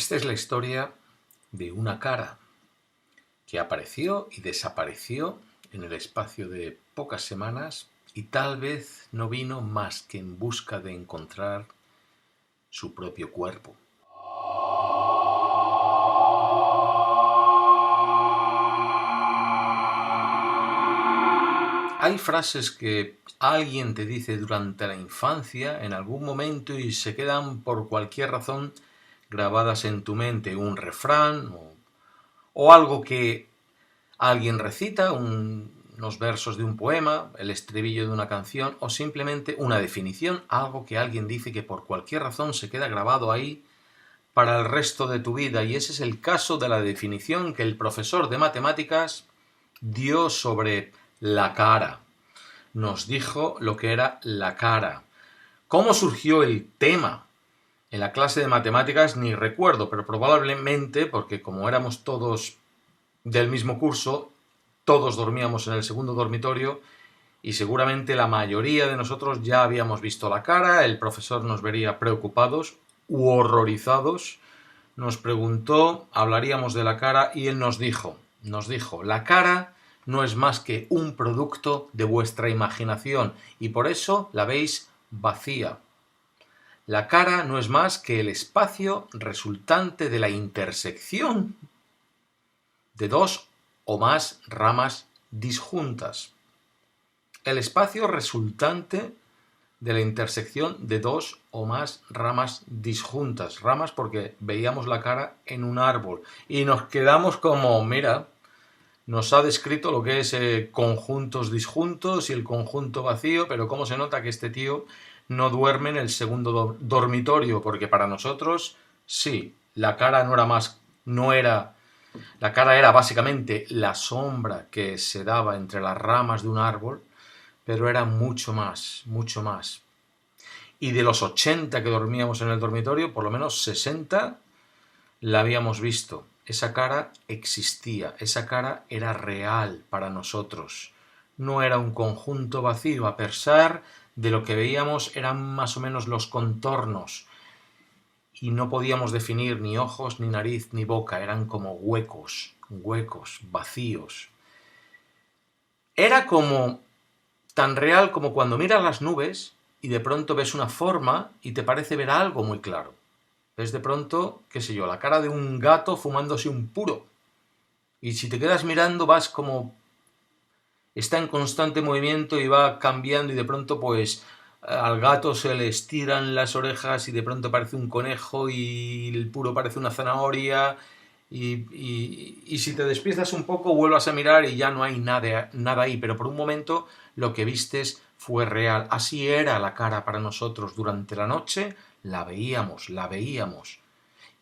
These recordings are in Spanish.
Esta es la historia de una cara que apareció y desapareció en el espacio de pocas semanas y tal vez no vino más que en busca de encontrar su propio cuerpo. Hay frases que alguien te dice durante la infancia, en algún momento, y se quedan por cualquier razón grabadas en tu mente. Un refrán o algo que alguien recita, unos versos de un poema, el estribillo de una canción o simplemente una definición, algo que alguien dice que por cualquier razón se queda grabado ahí para el resto de tu vida. Y ese es el caso de la definición que el profesor de matemáticas dio sobre la cara. Nos dijo lo que era la cara. ¿Cómo surgió el tema? En la clase de matemáticas ni recuerdo, pero probablemente porque como éramos todos del mismo curso, todos dormíamos en el segundo dormitorio y seguramente la mayoría de nosotros ya habíamos visto la cara. El profesor nos vería preocupados u horrorizados. Nos preguntó, hablaríamos de la cara y él nos dijo, la cara no es más que un producto de vuestra imaginación y por eso la veis vacía. La cara no es más que el espacio resultante de la intersección de dos o más ramas disjuntas. El espacio resultante de la intersección de dos o más ramas disjuntas. Ramas porque veíamos la cara en un árbol y nos quedamos como, mira, nos ha descrito lo que es conjuntos disjuntos y el conjunto vacío, pero cómo se nota que este tío no duerme en el segundo dormitorio, porque para nosotros, sí, la cara la cara era básicamente la sombra que se daba entre las ramas de un árbol, pero era mucho más, mucho más. Y de los 80 que dormíamos en el dormitorio, por lo menos 60 la habíamos visto. Esa cara existía, esa cara era real para nosotros. No era un conjunto vacío, a pesar de lo que veíamos eran más o menos los contornos. Y no podíamos definir ni ojos, ni nariz, ni boca, eran como huecos, vacíos. Era como tan real como cuando miras las nubes y de pronto ves una forma y te parece ver algo muy claro. Ves de pronto, qué sé yo, la cara de un gato fumándose un puro. Y si te quedas mirando vas como está en constante movimiento y va cambiando y de pronto pues al gato se le estiran las orejas y de pronto parece un conejo y el puro parece una zanahoria y si te despiertas un poco vuelvas a mirar y ya no hay nada ahí, pero por un momento lo que vistes fue real. Así era la cara para nosotros durante la noche, la veíamos.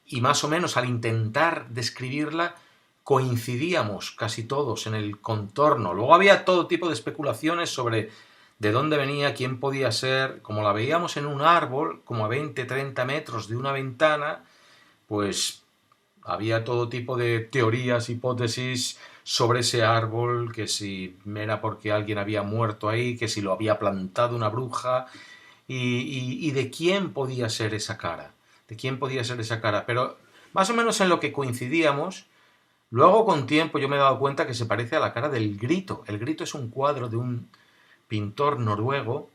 Y más o menos al intentar describirla coincidíamos casi todos en el contorno. Luego había todo tipo de especulaciones sobre de dónde venía, quién podía ser. Como la veíamos en un árbol, como a 20-30 metros de una ventana, pues había todo tipo de teorías, hipótesis sobre ese árbol, que si era porque alguien había muerto ahí, que si lo había plantado una bruja, y de quién podía ser esa cara. ¿De quién podía ser esa cara? Pero más o menos en lo que coincidíamos. Luego, con tiempo, yo me he dado cuenta que se parece a la cara del Grito. El Grito es un cuadro de un pintor noruego,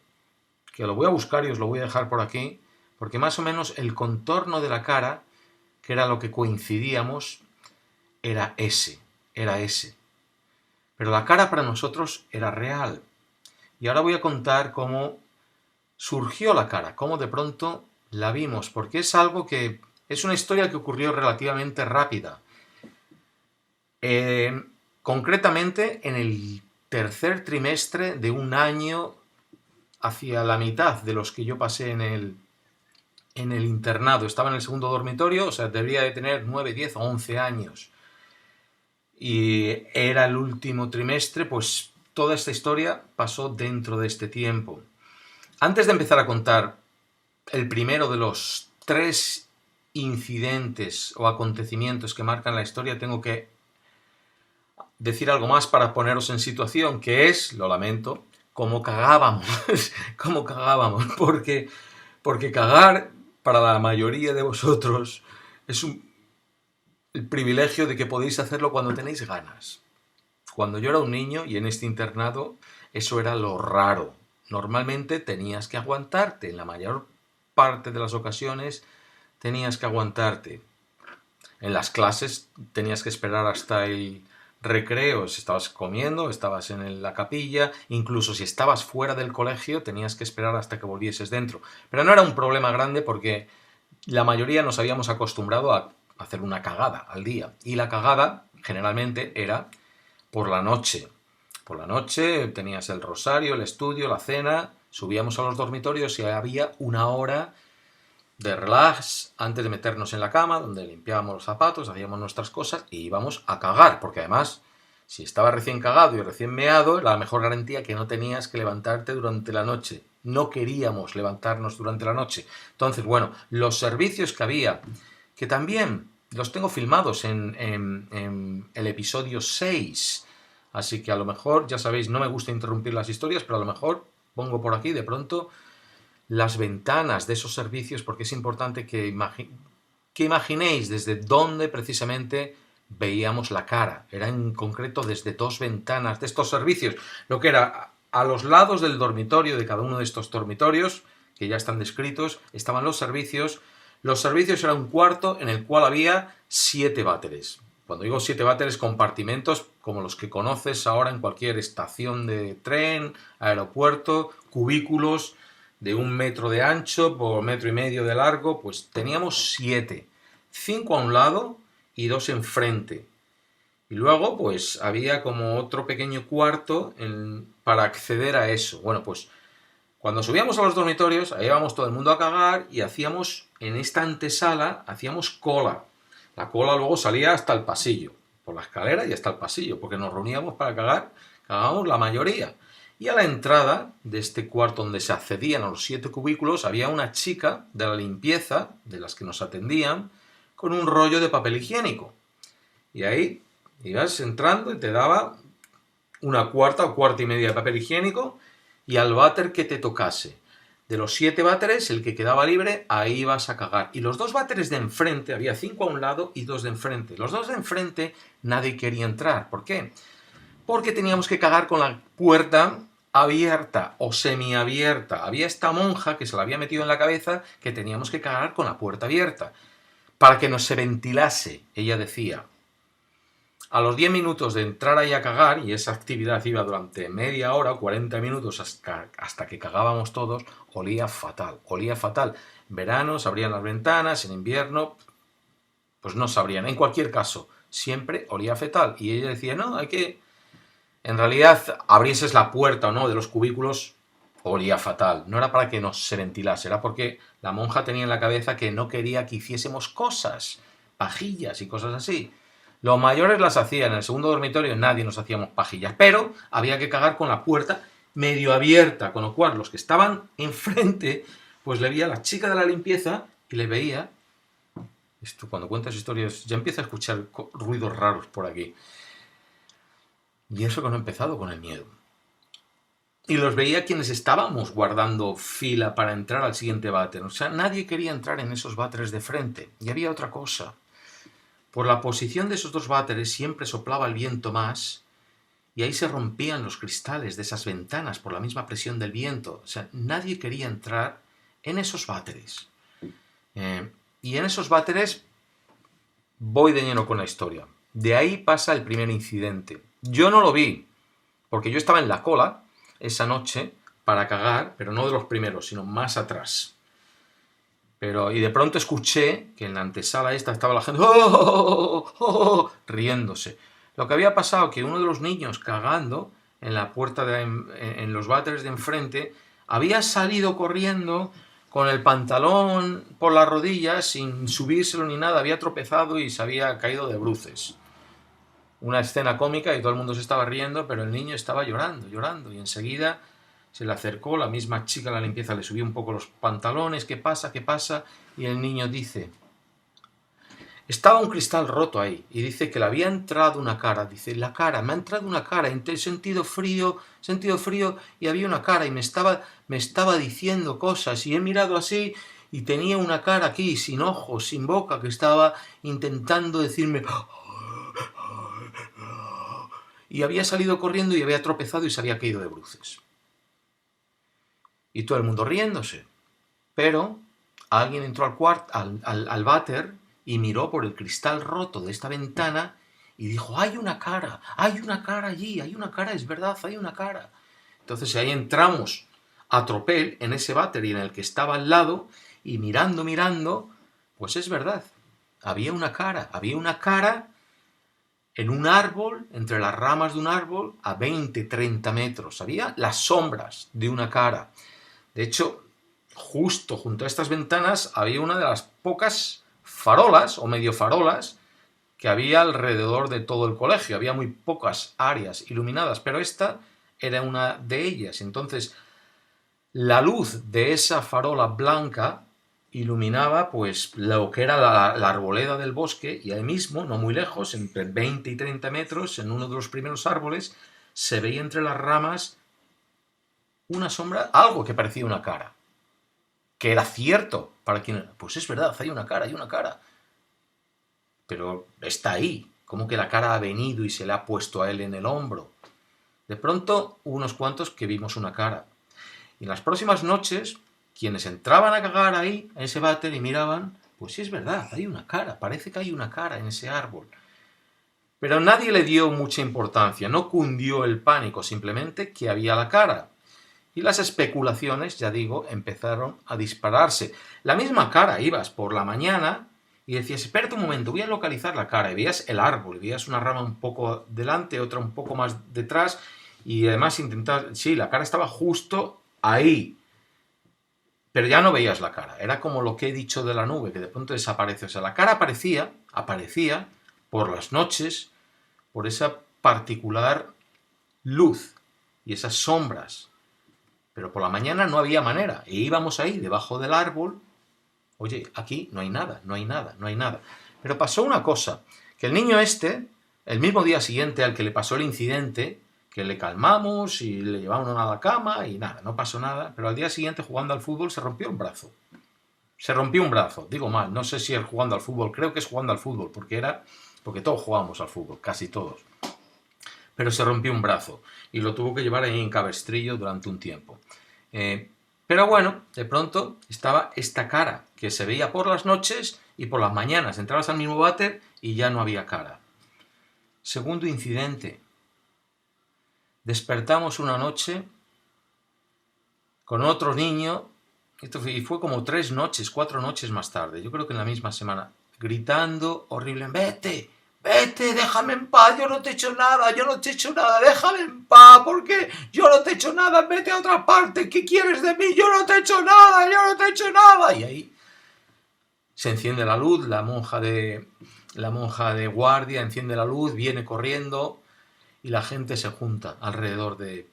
que lo voy a buscar y os lo voy a dejar por aquí, porque más o menos el contorno de la cara, que era lo que coincidíamos, era ese. Pero la cara para nosotros era real. Y ahora voy a contar cómo surgió la cara, cómo de pronto la vimos, porque es algo que es una historia que ocurrió relativamente rápida. Concretamente en el tercer trimestre de un año, hacia la mitad de los que yo pasé en el internado. Estaba en el segundo dormitorio, o sea, debería de tener 9, 10 o 11 años. Y era el último trimestre, pues toda esta historia pasó dentro de este tiempo. Antes de empezar a contar el primero de los 3 incidentes o acontecimientos que marcan la historia, tengo que decir algo más para poneros en situación, que es, lo lamento, cómo cagábamos, porque cagar para la mayoría de vosotros es el privilegio de que podéis hacerlo cuando tenéis ganas. Cuando yo era un niño y en este internado, eso era lo raro. Normalmente tenías que aguantarte, en la mayor parte de las ocasiones tenías que aguantarte. En las clases tenías que esperar hasta el recreo, si estabas comiendo, estabas en la capilla, incluso si estabas fuera del colegio tenías que esperar hasta que volvieses dentro. Pero no era un problema grande porque la mayoría nos habíamos acostumbrado a hacer una cagada al día. Y la cagada generalmente era por la noche. Por la noche tenías el rosario, el estudio, la cena, subíamos a los dormitorios y había una hora de relax antes de meternos en la cama, donde limpiábamos los zapatos, hacíamos nuestras cosas y íbamos a cagar, porque además, si estabas recién cagado y recién meado, la mejor garantía que no tenías que levantarte durante la noche. No queríamos levantarnos durante la noche. Entonces, bueno, los servicios que había, que también los tengo filmados en el episodio 6, así que a lo mejor, ya sabéis, no me gusta interrumpir las historias, pero a lo mejor pongo por aquí de pronto las ventanas de esos servicios, porque es importante que imaginéis desde dónde precisamente veíamos la cara. Era en concreto desde dos ventanas de estos servicios, lo que era a los lados del dormitorio, de cada uno de estos dormitorios, que ya están descritos, estaban los servicios. Los servicios era un cuarto en el cual había 7 váteres. Cuando digo 7 váteres, compartimentos como los que conoces ahora en cualquier estación de tren, aeropuerto, cubículos de 1 metro de ancho por 1,5 metros de largo, pues teníamos 7. 5 a un lado y 2 enfrente. Y luego, pues, había como otro pequeño cuarto para acceder a eso. Bueno, pues, cuando subíamos a los dormitorios, ahí íbamos todo el mundo a cagar y hacíamos, en esta antesala, hacíamos cola. La cola luego salía hasta el pasillo, por la escalera y hasta el pasillo, porque nos reuníamos para cagar, cagábamos la mayoría. Y a la entrada de este cuarto donde se accedían a los 7 cubículos había una chica de la limpieza, de las que nos atendían, con un rollo de papel higiénico. Y ahí ibas entrando y te daba una cuarta o cuarta y media de papel higiénico y al váter que te tocase. De los 7 váteres, el que quedaba libre, ahí ibas a cagar. Y los 2 váteres de enfrente, había 5 a un lado y 2 de enfrente. Los 2 de enfrente nadie quería entrar. ¿Por qué? Porque teníamos que cagar con la puerta abierta o semiabierta. Había esta monja que se la había metido en la cabeza que teníamos que cagar con la puerta abierta para que nos se ventilase, ella decía. A los 10 minutos de entrar ahí a cagar, y esa actividad iba durante media hora o 40 minutos hasta que cagábamos todos, olía fatal, olía fatal. En verano se abrían las ventanas, en invierno pues no se abrían. En cualquier caso, siempre olía fatal. Y ella decía, no, hay que... En realidad, abrieses la puerta o no de los cubículos, olía fatal. No era para que nos se ventilase, era porque la monja tenía en la cabeza que no quería que hiciésemos cosas, pajillas y cosas así. Los mayores las hacían, en el segundo dormitorio nadie nos hacíamos pajillas, pero había que cagar con la puerta medio abierta, con lo cual los que estaban enfrente, pues le veía a la chica de la limpieza y le veía... Esto, cuando cuentas historias, ya empieza a escuchar ruidos raros por aquí. Y eso que no he empezado con el miedo. Y los veía quienes estábamos guardando fila para entrar al siguiente váter. O sea, nadie quería entrar en esos váteres de frente. Y había otra cosa. Por la posición de esos 2 váteres siempre soplaba el viento más y ahí se rompían los cristales de esas ventanas por la misma presión del viento. O sea, nadie quería entrar en esos váteres. Y en esos váteres voy de lleno con la historia. De ahí pasa el primer incidente. Yo no lo vi, porque yo estaba en la cola esa noche para cagar, pero no de los primeros, sino más atrás. Y de pronto escuché que en la antesala esta estaba la gente riéndose. Lo que había pasado que uno de los niños cagando en la puerta en los váteres de enfrente había salido corriendo con el pantalón por las rodillas sin subírselo ni nada, había tropezado y se había caído de bruces. Una escena cómica y todo el mundo se estaba riendo, pero el niño estaba llorando, llorando, y enseguida se le acercó, la misma chica de la limpieza le subió un poco los pantalones, ¿qué pasa? ¿Qué pasa? Y el niño dice, estaba un cristal roto ahí, y dice que le había entrado una cara, dice, la cara, me ha entrado una cara, he sentido frío, y había una cara, y me estaba diciendo cosas, y he mirado así, y tenía una cara aquí, sin ojos, sin boca, que estaba intentando decirme... Y había salido corriendo y había tropezado y se había caído de bruces. Y todo el mundo riéndose. Pero alguien entró al váter y miró por el cristal roto de esta ventana y dijo, hay una cara allí, hay una cara, es verdad, hay una cara. Entonces ahí entramos a tropel en ese váter y en el que estaba al lado y mirando, pues es verdad, había una cara en un árbol, entre las ramas de un árbol, a 20, 30 metros. Había las sombras de una cara. De hecho, justo junto a estas ventanas había una de las pocas farolas o medio farolas que había alrededor de todo el colegio. Había muy pocas áreas iluminadas, pero esta era una de ellas. Entonces, la luz de esa farola blanca iluminaba pues lo que era la arboleda del bosque, y ahí mismo, no muy lejos, entre 20 y 30 metros, en uno de los primeros árboles, se veía entre las ramas una sombra, algo que parecía una cara. Que era cierto para quien... Pues es verdad, hay una cara. Pero está ahí. ¿Cómo que la cara ha venido y se le ha puesto a él en el hombro? De pronto, hubo unos cuantos que vimos una cara. Y en las próximas noches, quienes entraban a cagar ahí, a ese váter, y miraban, pues sí es verdad, hay una cara, parece que hay una cara en ese árbol. Pero nadie le dio mucha importancia, no cundió el pánico, simplemente que había la cara. Y las especulaciones, ya digo, empezaron a dispararse. La misma cara, ibas por la mañana y decías, espérate un momento, voy a localizar la cara. Y veías el árbol, y veías una rama un poco delante, otra un poco más detrás, y además sí, la cara estaba justo ahí. Pero ya no veías la cara. Era como lo que he dicho de la nube, que de pronto desaparece. O sea, la cara aparecía por las noches, por esa particular luz y esas sombras. Pero por la mañana no había manera. E íbamos ahí, debajo del árbol. Oye, aquí no hay nada. Pero pasó una cosa, que el niño este, el mismo día siguiente al que le pasó el incidente, que le calmamos y le llevamos a la cama y nada, no pasó nada, pero al día siguiente jugando al fútbol se rompió un brazo. Digo mal, no sé si es jugando al fútbol, creo que es jugando al fútbol, porque todos jugamos al fútbol, casi todos. Pero se rompió un brazo y lo tuvo que llevar ahí en cabestrillo durante un tiempo. Pero bueno, de pronto estaba esta cara que se veía por las noches y por las mañanas. Entrabas al mismo váter y ya no había cara. Segundo incidente. Despertamos una noche con otro niño, y fue como 4 noches más tarde, yo creo que en la misma semana, gritando horrible, vete, déjame en paz, yo no te he hecho nada, déjame en paz, porque yo no te he hecho nada, vete a otra parte, ¿qué quieres de mí? Yo no te he hecho nada. Y ahí se enciende la luz, la monja de guardia enciende la luz, viene corriendo y la gente se junta alrededor de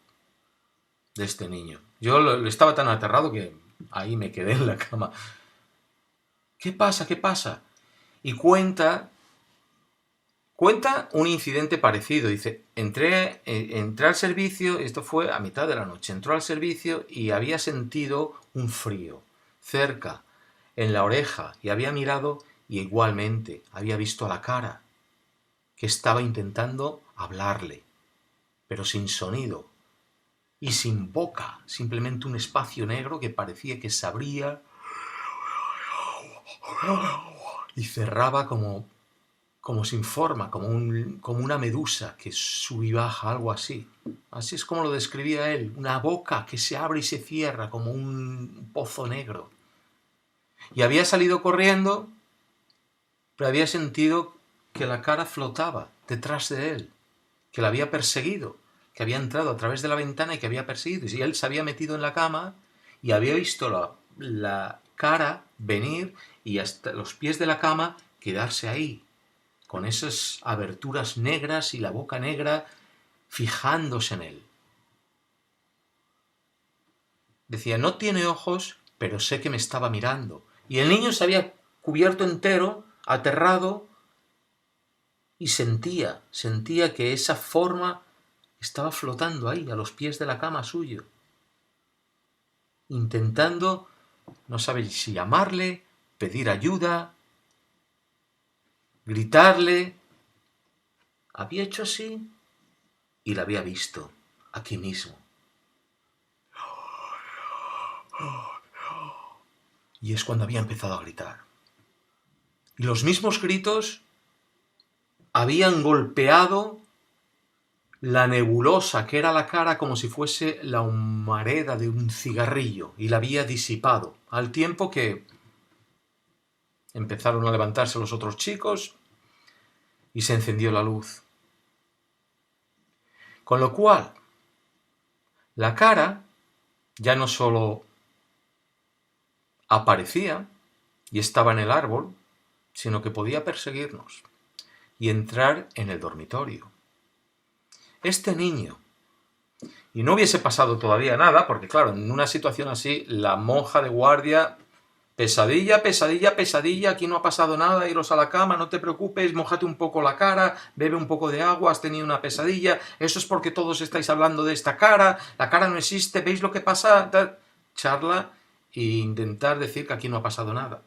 este niño. Yo estaba tan aterrado que ahí me quedé en la cama. ¿Qué pasa? Y cuenta un incidente parecido. Dice, entré al servicio, esto fue a mitad de la noche, entró al servicio y había sentido un frío cerca, en la oreja, y había mirado y igualmente había visto a la cara, que estaba intentando hablarle, pero sin sonido y sin boca, simplemente un espacio negro que parecía que se abría y cerraba como sin forma, como una medusa que sube y baja, algo así. Así es como lo describía él, una boca que se abre y se cierra como un pozo negro. Y había salido corriendo, pero había sentido que la cara flotaba detrás de él, que la había perseguido, que había entrado a través de la ventana y que había perseguido. Y él se había metido en la cama y había visto la cara venir y hasta los pies de la cama quedarse ahí, con esas aberturas negras y la boca negra fijándose en él. Decía, no tiene ojos, pero sé que me estaba mirando. Y el niño se había cubierto entero, aterrado, y sentía que esa forma estaba flotando ahí, a los pies de la cama suyo, intentando No sabe si llamarle, pedir ayuda, gritarle. Había hecho así y la había visto aquí mismo. Y es cuando había empezado a gritar. Y los mismos gritos habían golpeado la nebulosa que era la cara como si fuese la humareda de un cigarrillo y la había disipado, al tiempo que empezaron a levantarse los otros chicos y se encendió la luz. Con lo cual, la cara ya no solo aparecía y estaba en el árbol, sino que podía perseguirnos y entrar en el dormitorio. Este niño, y no hubiese pasado todavía nada, porque claro, en una situación así, la monja de guardia, pesadilla, pesadilla, pesadilla, aquí no ha pasado nada, iros a la cama, no te preocupes, mójate un poco la cara, bebe un poco de agua, has tenido una pesadilla, eso es porque todos estáis hablando de esta cara, la cara no existe, ¿veis lo que pasa? Charla e intentar decir que aquí no ha pasado nada.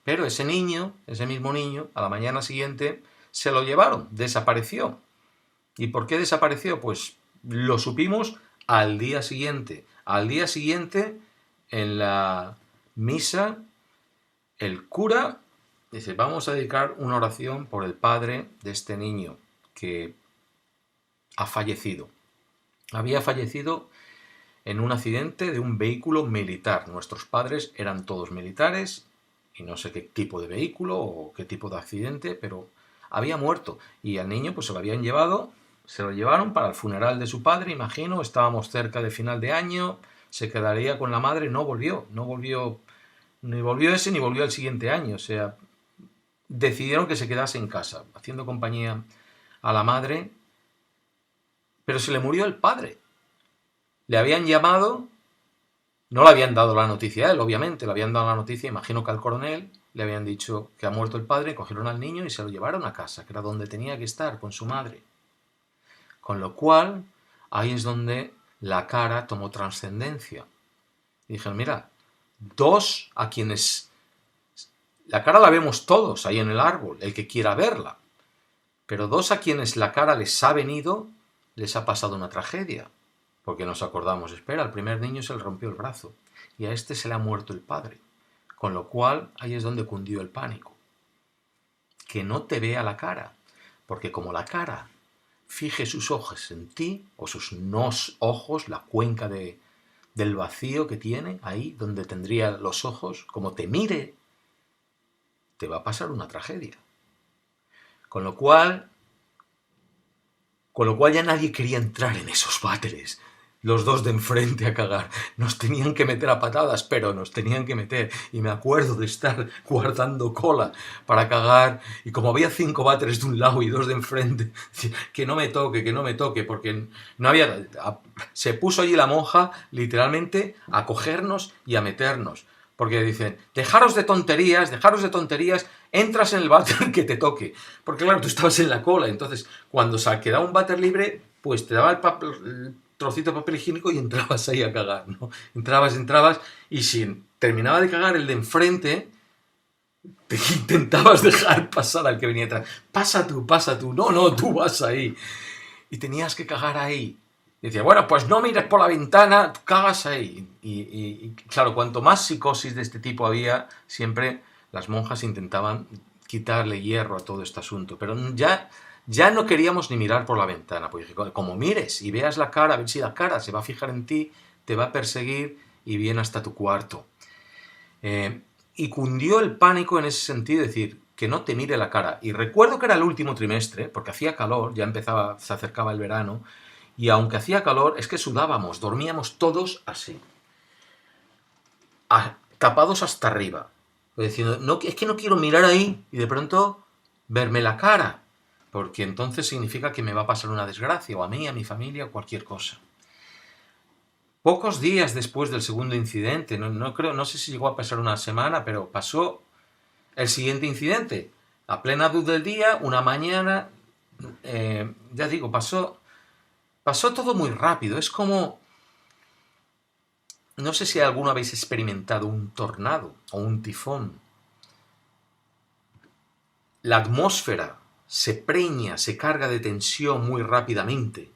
Pero ese niño, ese mismo niño, a la mañana siguiente, se lo llevaron, desapareció. ¿Y por qué desapareció? Pues lo supimos al día siguiente. Al día siguiente, en la misa, el cura dice, vamos a dedicar una oración por el padre de este niño que ha fallecido. Había fallecido en un accidente de un vehículo militar. Nuestros padres eran todos militares y no sé qué tipo de vehículo o qué tipo de accidente, pero había muerto. Y al niño pues se lo habían llevado, se lo llevaron para el funeral de su padre, imagino, estábamos cerca de final de año, se quedaría con la madre, no volvió, ni volvió ese ni volvió el siguiente año, o sea, decidieron que se quedase en casa, haciendo compañía a la madre, pero se le murió el padre. Le habían llamado, no le habían dado la noticia a él, obviamente, le habían dado la noticia, imagino que al coronel, le habían dicho que ha muerto el padre, cogieron al niño y se lo llevaron a casa, que era donde tenía que estar, con su madre. Con lo cual, ahí es donde la cara tomó trascendencia. Y dijeron, mira, dos a quienes... La cara la vemos todos ahí en el árbol, el que quiera verla. Pero dos a quienes la cara les ha venido, les ha pasado una tragedia. Porque nos acordamos, espera, al primer niño se le rompió el brazo y a este se le ha muerto el padre. Con lo cual, ahí es donde cundió el pánico. Que no te vea la cara, porque como la cara fije sus ojos en ti, o sus ojos, la cuenca del vacío que tiene, ahí donde tendría los ojos, como te mire, te va a pasar una tragedia. Con lo cual ya nadie quería entrar en esos váteres. Los dos de enfrente a cagar. Nos tenían que meter a patadas, pero nos tenían que meter. Y me acuerdo de estar guardando cola para cagar. Y como había 5 váteres de un lado y 2 de enfrente, que no me toque, porque no había... Se puso allí la monja literalmente a cogernos y a meternos. Porque dicen, dejaros de tonterías, entras en el váter que te toque. Porque claro, tú estabas en la cola, entonces cuando se quedaba un váter libre, pues te daba el trocito de papel higiénico y entrabas ahí a cagar, ¿no? Entrabas, y si terminaba de cagar el de enfrente, te intentabas dejar pasar al que venía atrás. Pasa tú, no, tú vas ahí. Y tenías que cagar ahí. Y decía, bueno, pues no mires por la ventana, tú cagas ahí. Y claro, cuanto más psicosis de este tipo había, siempre las monjas intentaban quitarle hierro a todo este asunto. Pero ya no queríamos ni mirar por la ventana, porque como mires y veas la cara, a ver si la cara se va a fijar en ti, te va a perseguir y viene hasta tu cuarto. Y cundió el pánico en ese sentido, es decir, que no te mire la cara. Y recuerdo que era el último trimestre, porque hacía calor, se acercaba el verano, y aunque hacía calor, es que sudábamos, dormíamos todos así, tapados hasta arriba. Diciendo, no, es que no quiero mirar ahí y de pronto verme la cara, porque entonces significa que me va a pasar una desgracia, o a mí, a mi familia, o cualquier cosa. Pocos días después del segundo incidente, no sé si llegó a pasar una semana, pero pasó el siguiente incidente. A plena luz del día, una mañana, ya digo, pasó todo muy rápido. Es como no sé si alguna habéis experimentado un tornado o un tifón. La atmósfera se preña, se carga de tensión muy rápidamente.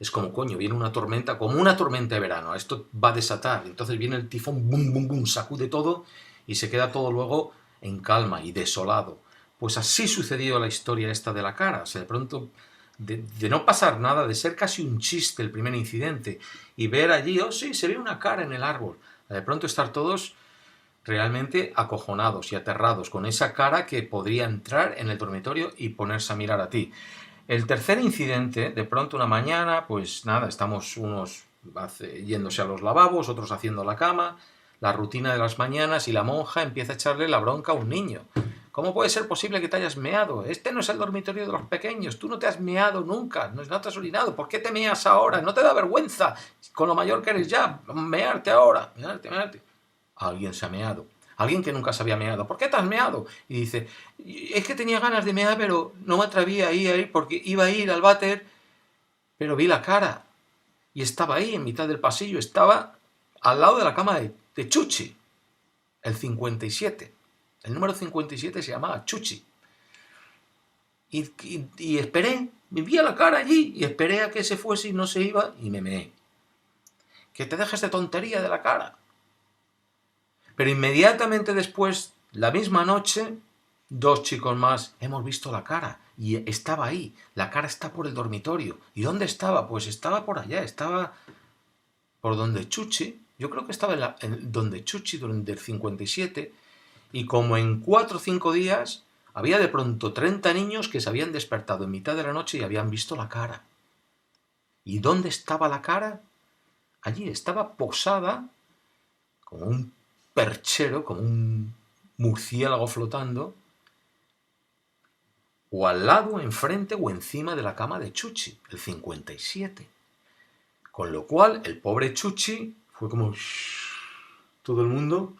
Es como, coño, viene una tormenta, como una tormenta de verano. Esto va a desatar. Entonces viene el tifón, bum, bum, bum, sacude todo y se queda todo luego en calma y desolado. Pues así sucedió la historia esta de la cara. O sea, de pronto, de no pasar nada, de ser casi un chiste el primer incidente y ver allí, oh sí, se ve una cara en el árbol. De pronto estar todos realmente acojonados y aterrados, con esa cara que podría entrar en el dormitorio y ponerse a mirar a ti. El tercer incidente, de pronto una mañana, pues nada, estamos unos yéndose a los lavabos, otros haciendo la cama, la rutina de las mañanas, y la monja empieza a echarle la bronca a un niño. ¿Cómo puede ser posible que te hayas meado? Este no es el dormitorio de los pequeños, tú no te has meado nunca, no te has orinado, ¿por qué te meas ahora? ¿No te da vergüenza? Con lo mayor que eres ya, mearte ahora, mearte. Alguien se ha meado. Alguien que nunca se había meado. ¿Por qué te has meado? Y dice, es que tenía ganas de mear, pero no me atrevía a ir porque iba a ir al váter, pero vi la cara. Y estaba ahí, en mitad del pasillo. Estaba al lado de la cama de Chuchi, el 57. El número 57 se llamaba Chuchi. Y esperé, me vi a la cara allí, y esperé a que se fuese y no se iba, y me meé. Que te dejes de tontería de la cara. Pero inmediatamente después, la misma noche, dos chicos más, hemos visto la cara. Y estaba ahí. La cara está por el dormitorio. ¿Y dónde estaba? Pues estaba por allá. Estaba por donde Chuchi. Yo creo que estaba en donde Chuchi, donde el 57. Y como en 4 o 5 días, había de pronto 30 niños que se habían despertado en mitad de la noche y habían visto la cara. ¿Y dónde estaba la cara? Allí estaba posada como un perchero, como un murciélago flotando, o al lado, enfrente o encima de la cama de Chuchi, el 57. Con lo cual, el pobre Chuchi fue como... todo el mundo...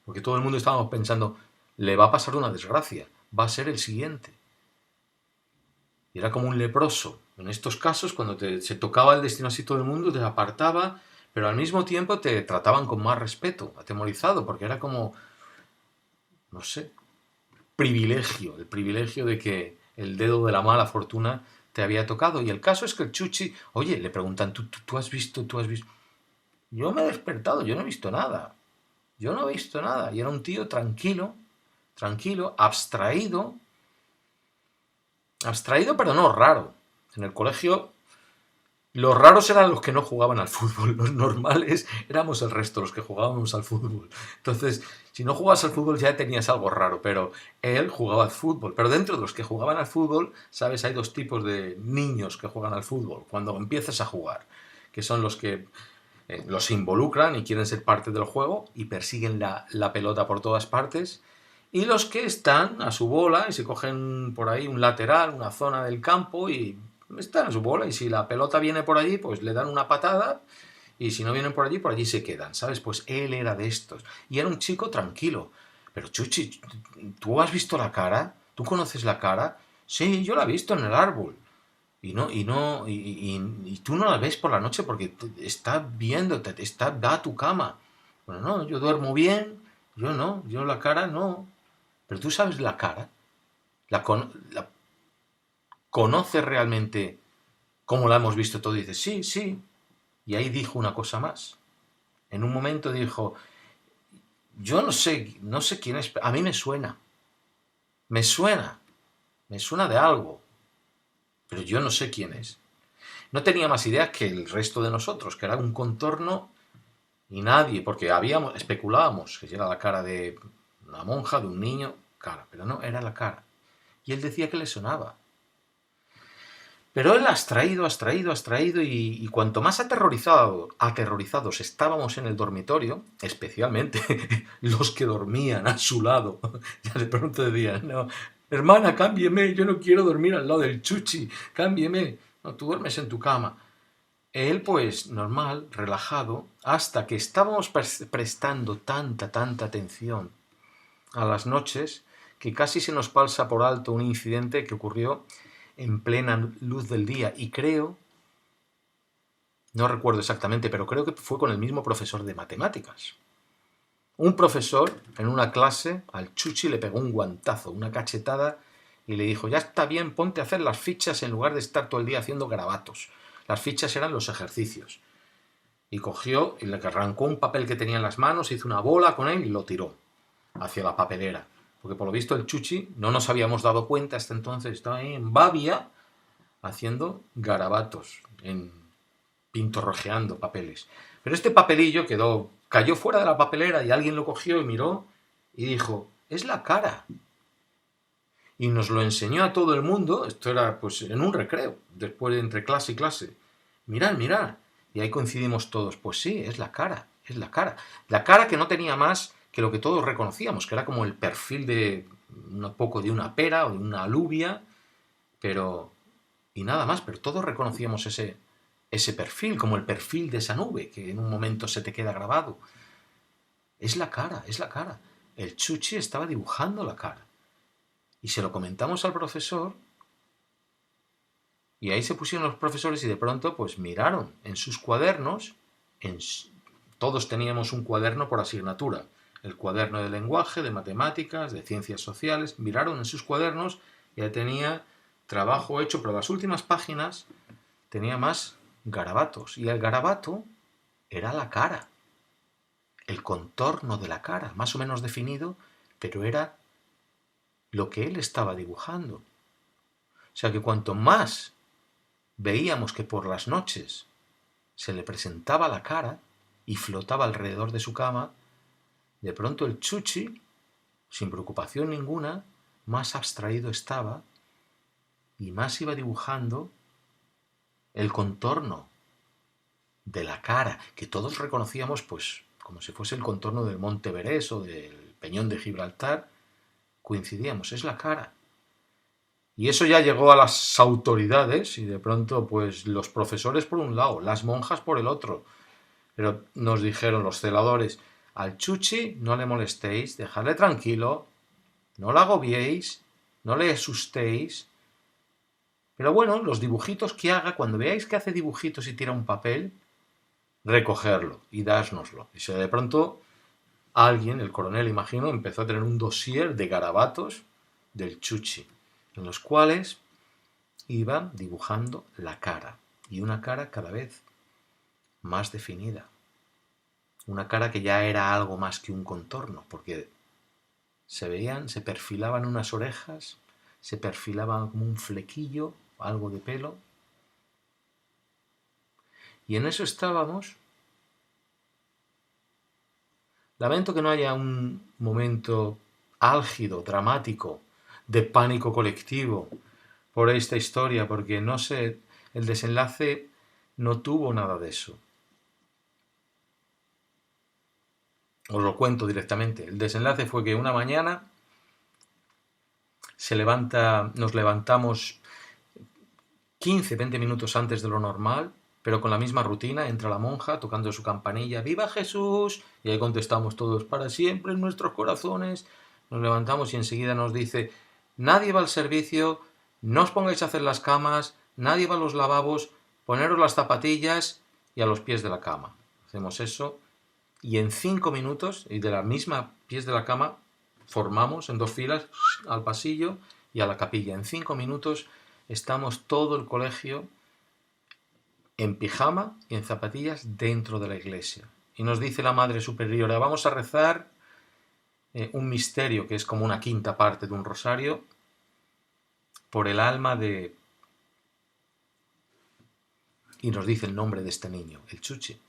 porque todo el mundo estábamos pensando, le va a pasar una desgracia, va a ser el siguiente. Y era como un leproso. En estos casos, cuando se tocaba el destino así todo el mundo, te apartaba, pero al mismo tiempo te trataban con más respeto, atemorizado, porque era como, no sé, privilegio, el privilegio de que el dedo de la mala fortuna te había tocado. Y el caso es que el Chuchi, oye, le preguntan, ¿tú has visto? ¿Tú has visto? Yo me he despertado, yo no he visto nada. Yo no he visto nada. Y era un tío tranquilo, tranquilo, abstraído, pero no raro. En el colegio los raros eran los que no jugaban al fútbol, los normales éramos el resto, los que jugábamos al fútbol. Entonces, si no jugabas al fútbol ya tenías algo raro, pero él jugaba al fútbol. Pero dentro de los que jugaban al fútbol, sabes, hay dos tipos de niños que juegan al fútbol. Cuando empiezas a jugar, que son los que los involucran y quieren ser parte del juego y persiguen la pelota por todas partes. Y los que están a su bola y se cogen por ahí un lateral, una zona del campo y están a su bola. Y si la pelota viene por allí, pues le dan una patada. Y si no vienen por allí se quedan, ¿sabes? Pues él era de estos. Y era un chico tranquilo. Pero Chuchi, ¿tú has visto la cara? ¿Tú conoces la cara? Sí, yo la he visto en el árbol. Y tú no la ves por la noche porque está viéndote, va a tu cama. Bueno, no, yo duermo bien, yo no, yo la cara no. Pero tú sabes la cara, la conoces realmente como la hemos visto todo y dices, sí, sí. Y ahí dijo una cosa más. En un momento dijo, yo no sé quién es, a mí me suena, me suena de algo, pero yo no sé quién es. No tenía más ideas que el resto de nosotros, que era un contorno y nadie, porque especulábamos que era la cara de una monja, de un niño, cara, pero no, era la cara. Y él decía que le sonaba. Pero él has traído, y cuanto más aterrorizados estábamos en el dormitorio, especialmente los que dormían a su lado, ya de pronto decían, no, hermana, cámbieme, yo no quiero dormir al lado del Chuchi, cámbieme, no, tú duermes en tu cama. Él, pues, normal, relajado, hasta que estábamos prestando tanta atención a las noches, que casi se nos pasa por alto un incidente que ocurrió en plena luz del día. Y creo No recuerdo exactamente, pero creo que fue con el mismo profesor de matemáticas. Un profesor en una clase al Chuchi le pegó un guantazo, una cachetada, y le dijo: ya está bien, ponte a hacer las fichas en lugar de estar todo el día haciendo garabatos. Las fichas eran los ejercicios. Y cogió y le arrancó un papel que tenía en las manos, hizo una bola con él y lo tiró hacia la papelera. Porque por lo visto el Chuchi, no nos habíamos dado cuenta hasta entonces, estaba ahí en Babia haciendo garabatos, pintorrojeando papeles. Pero este papelillo cayó fuera de la papelera y alguien lo cogió y miró y dijo: es la cara. Y nos lo enseñó a todo el mundo. Esto era pues en un recreo, después de entre clase y clase. Mirad, mirad. Y ahí coincidimos todos. Pues sí, es la cara, es la cara. La cara que no tenía más que lo que todos reconocíamos, que era como el perfil de un poco de una pera o de una alubia, pero y nada más, pero todos reconocíamos ese perfil, como el perfil de esa nube, que en un momento se te queda grabado. Es la cara, es la cara. El Chuchi estaba dibujando la cara. Y se lo comentamos al profesor, y ahí se pusieron los profesores y de pronto pues miraron en sus cuadernos, todos teníamos un cuaderno por asignatura, el cuaderno de lenguaje, de matemáticas, de ciencias sociales, miraron en sus cuadernos y ya tenía trabajo hecho, pero las últimas páginas tenía más garabatos, y el garabato era la cara, el contorno de la cara, más o menos definido, pero era lo que él estaba dibujando. O sea que cuanto más veíamos que por las noches se le presentaba la cara y flotaba alrededor de su cama, de pronto el Chuchi, sin preocupación ninguna, más abstraído estaba y más iba dibujando el contorno de la cara, que todos reconocíamos pues como si fuese el contorno del Monte Everest o del Peñón de Gibraltar. Coincidíamos, es la cara. Y eso ya llegó a las autoridades y de pronto pues los profesores por un lado, las monjas por el otro. Pero nos dijeron los celadores: al Chuchi no le molestéis, dejadle tranquilo, no lo agobiéis, no le asustéis. Pero bueno, los dibujitos que haga, cuando veáis que hace dibujitos y tira un papel, recogerlo y dásnoslo. Y si de pronto alguien, el coronel imagino, empezó a tener un dossier de garabatos del Chuchi, en los cuales iba dibujando la cara, y una cara cada vez más definida. Una cara que ya era algo más que un contorno, porque se perfilaban unas orejas, se perfilaban como un flequillo, algo de pelo. Y en eso estábamos. Lamento que no haya un momento álgido, dramático, de pánico colectivo por esta historia, porque no sé, el desenlace no tuvo nada de eso. Os lo cuento directamente. El desenlace fue que una mañana nos levantamos 15-20 minutos antes de lo normal, pero con la misma rutina. Entra la monja tocando su campanilla: ¡Viva Jesús! Y ahí contestamos todos: para siempre en nuestros corazones. Nos levantamos y enseguida nos dice: nadie va al servicio, no os pongáis a hacer las camas, nadie va a los lavabos, poneros las zapatillas y a los pies de la cama. Hacemos eso y en 5 minutos, y de la misma pies de la cama, formamos en 2 filas al pasillo y a la capilla. En 5 minutos estamos todo el colegio en pijama y en zapatillas dentro de la iglesia. Y nos dice la Madre Superiora: vamos a rezar un misterio que es como una quinta parte de un rosario por el alma de... Y nos dice el nombre de este niño, el Chuchi,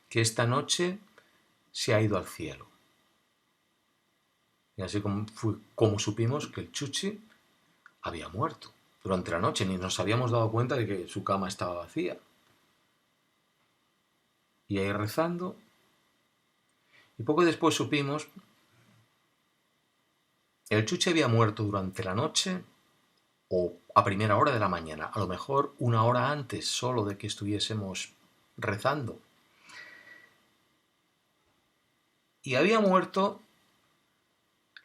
que esta noche se ha ido al cielo. Y así como supimos que el Chuchi había muerto durante la noche, ni nos habíamos dado cuenta de que su cama estaba vacía. Y ahí rezando, y poco después supimos, el Chuchi había muerto durante la noche o a primera hora de la mañana, a lo mejor una hora antes solo de que estuviésemos rezando. Y había muerto,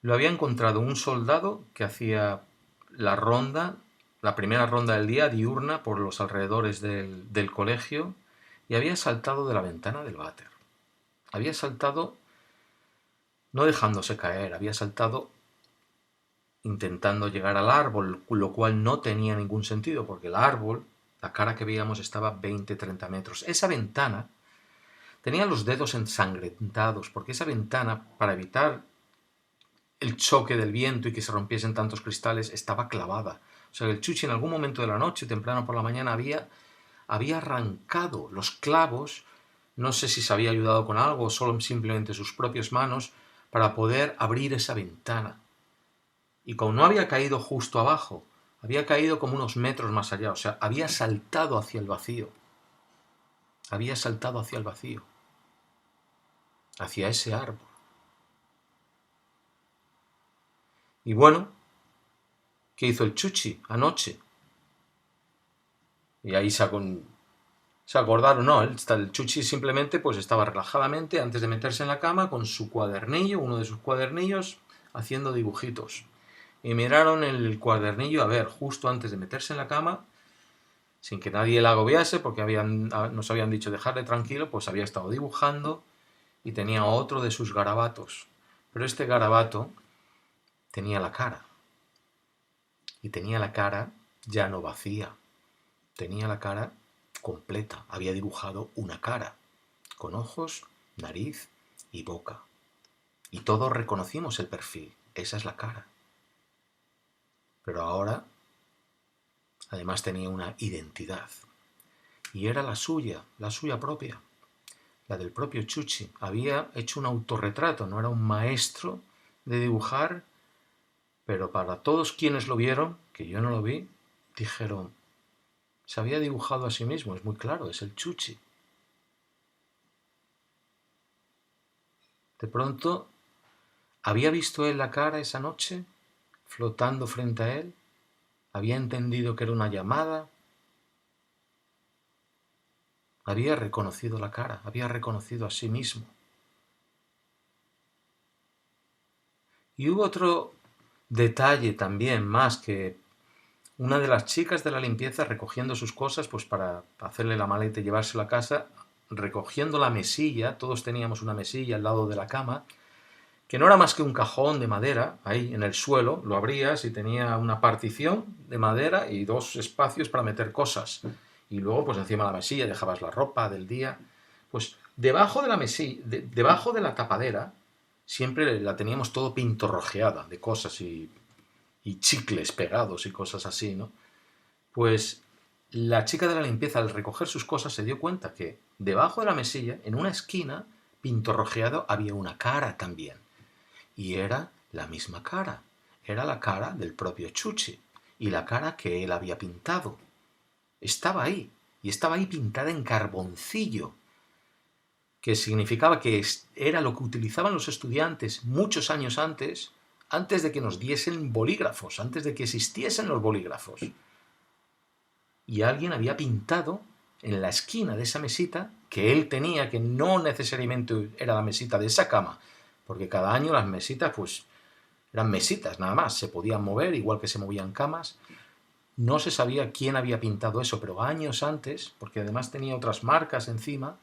lo había encontrado un soldado que hacía la ronda la primera ronda del día, diurna, por los alrededores del colegio, y había saltado de la ventana del váter. Había saltado no dejándose caer, había saltado intentando llegar al árbol, lo cual no tenía ningún sentido, porque el árbol, la cara que veíamos, estaba a 20-30 metros. Esa ventana tenía los dedos ensangrentados, porque esa ventana, para evitar el choque del viento y que se rompiesen tantos cristales, estaba clavada. O sea, el Chuchi en algún momento de la noche, temprano por la mañana, había arrancado los clavos, no sé si se había ayudado con algo o solo simplemente sus propias manos, para poder abrir esa ventana. Y como no había caído justo abajo, había caído como unos metros más allá, o sea, había saltado hacia el vacío. Había saltado hacia el vacío, hacia ese árbol. Y bueno, ¿qué hizo el Chuchi anoche? Y ahí se acordaron, no, el Chuchi simplemente pues estaba relajadamente antes de meterse en la cama con su cuadernillo, uno de sus cuadernillos, haciendo dibujitos. Y miraron el cuadernillo, a ver, justo antes de meterse en la cama, sin que nadie la agobiase, porque nos habían dicho dejarle tranquilo, pues había estado dibujando y tenía otro de sus garabatos. Pero este garabato tenía la cara. Y tenía la cara ya no vacía, tenía la cara completa. Había dibujado una cara, con ojos, nariz y boca. Y todos reconocimos el perfil, esa es la cara. Pero ahora, además tenía una identidad. Y era la suya propia, la del propio Chuchi. Había hecho un autorretrato, no era un maestro de dibujar, pero para todos quienes lo vieron, que yo no lo vi, dijeron, se había dibujado a sí mismo, es muy claro, es el Chuchi. De pronto, ¿había visto él la cara esa noche, flotando frente a él? ¿Había entendido que era una llamada? Había reconocido la cara, había reconocido a sí mismo. Y hubo otro detalle también más, que una de las chicas de la limpieza recogiendo sus cosas, pues para hacerle la maleta y llevársela a casa, recogiendo la mesilla, todos teníamos una mesilla al lado de la cama, que no era más que un cajón de madera, ahí en el suelo, lo abrías y tenía una partición de madera y dos espacios para meter cosas. Y luego, pues encima de la mesilla dejabas la ropa del día. Pues debajo de la mesilla, debajo de la tapadera, siempre la teníamos todo pintorrojeada de cosas y chicles pegados y cosas así, ¿no? Pues la chica de la limpieza, al recoger sus cosas, se dio cuenta que debajo de la mesilla, en una esquina, pintorrojeado, había una cara también. Y era la misma cara. Era la cara del propio Chuchi. Y la cara que él había pintado. Estaba ahí. Y estaba ahí pintada en carboncillo. Que significaba que era lo que utilizaban los estudiantes muchos años antes de que nos diesen bolígrafos, antes de que existiesen los bolígrafos. Y alguien había pintado en la esquina de esa mesita que él tenía, que no necesariamente era la mesita de esa cama, porque cada año las mesitas pues eran mesitas nada más, se podían mover igual que se movían camas. No se sabía quién había pintado eso, pero años antes, porque además tenía otras marcas encima,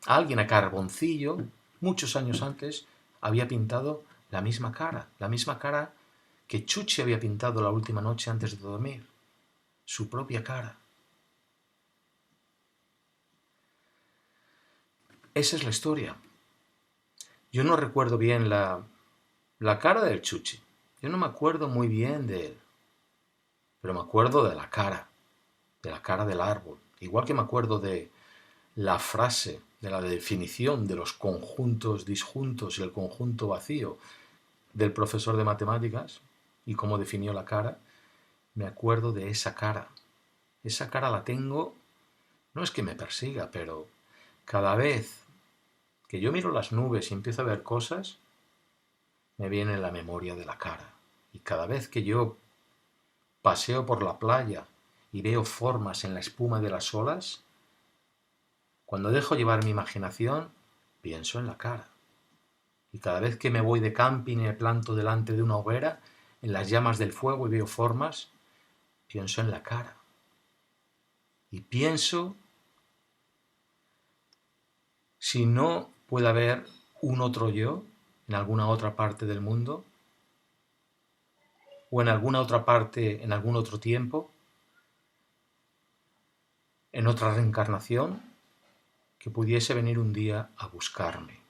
alguien a carboncillo, muchos años antes, había pintado la misma cara que Chuchi había pintado la última noche antes de dormir, su propia cara. Esa es la historia. Yo no recuerdo bien la cara del Chuchi. Yo no me acuerdo muy bien de él. Pero me acuerdo de la cara del árbol. Igual que me acuerdo de la frase, de la definición de los conjuntos disjuntos y el conjunto vacío del profesor de matemáticas y cómo definió la cara, me acuerdo de esa cara. Esa cara la tengo, no es que me persiga, pero cada vez que yo miro las nubes y empiezo a ver cosas, me viene la memoria de la cara. Y cada vez que yo paseo por la playa y veo formas en la espuma de las olas, cuando dejo llevar mi imaginación, pienso en la cara. Y cada vez que me voy de camping y me planto delante de una hoguera, en las llamas del fuego y veo formas, pienso en la cara. Y pienso si no puede haber un otro yo en alguna otra parte del mundo, o en alguna otra parte, en algún otro tiempo, en otra reencarnación, que pudiese venir un día a buscarme.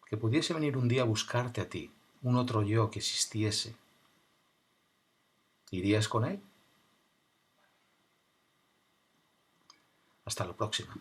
Que pudiese venir un día a buscarte a ti, un otro yo que existiese. ¿Irías con él? Hasta la próxima.